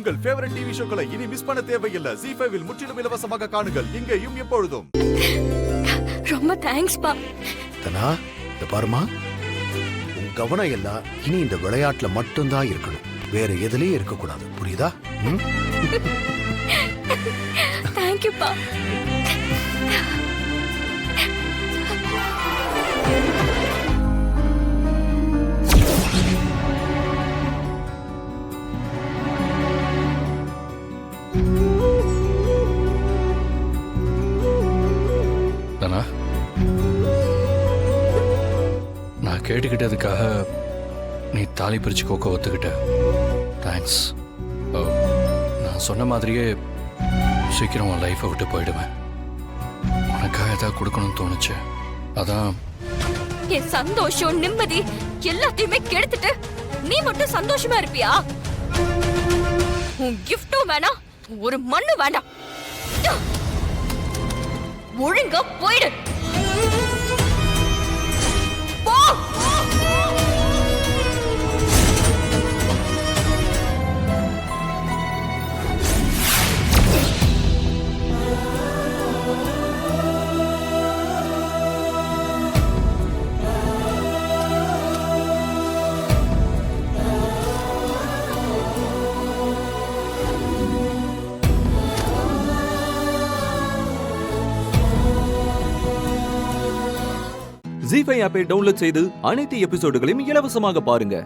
உங்கள் favourite TV ஷோக்களை இனி miss பண்ண தேவையில்லை. ZEE5 இல் முற்றிலும் இலவசமாக காணுங்கள். இங்கேயும் எப்பொழுதும். ரொம்ப தேங்க்ஸ் பா. தனா, இந்த பாருமா, உன் கவனம் எல்லாம் இனி இந்த விளையாட்டுல மட்டும்தான் இருக்கணும். வேற எதுலயும் இருக்கக்கூடாது. புரியுதா? தேங்க்யூ பா. தனா, நான் கேட்டுக்கிட்டதுக்காக நீ தாலி பிரிச்சு கோக்க ஒத்துக்கிட்ட. தேங்க்ஸ். நான் சொன்ன மாதிரியே சீக்கிரம் உன் லைஃப்பை விட்டு போயிடுவேன். உனக்காக ஏதாவது கொடுக்கணும்னு தோணுச்சு. அதான் என் சந்தோஷம் நிம்மதி எல்லாத்தையுமே கெடுத்துட்டு நீ மட்டும் சந்தோஷமா இருப்பியா? உன் கிஃப்டும் வேணாம், ஒரு மண்ணு வேண்டாம். ஒழுங்கா போயிடு. போ. ZEE5 ஆப்பை டவுன்லோட் செய்து அனைத்து எபிசோடுகளையும் இலவசமாக பாருங்க.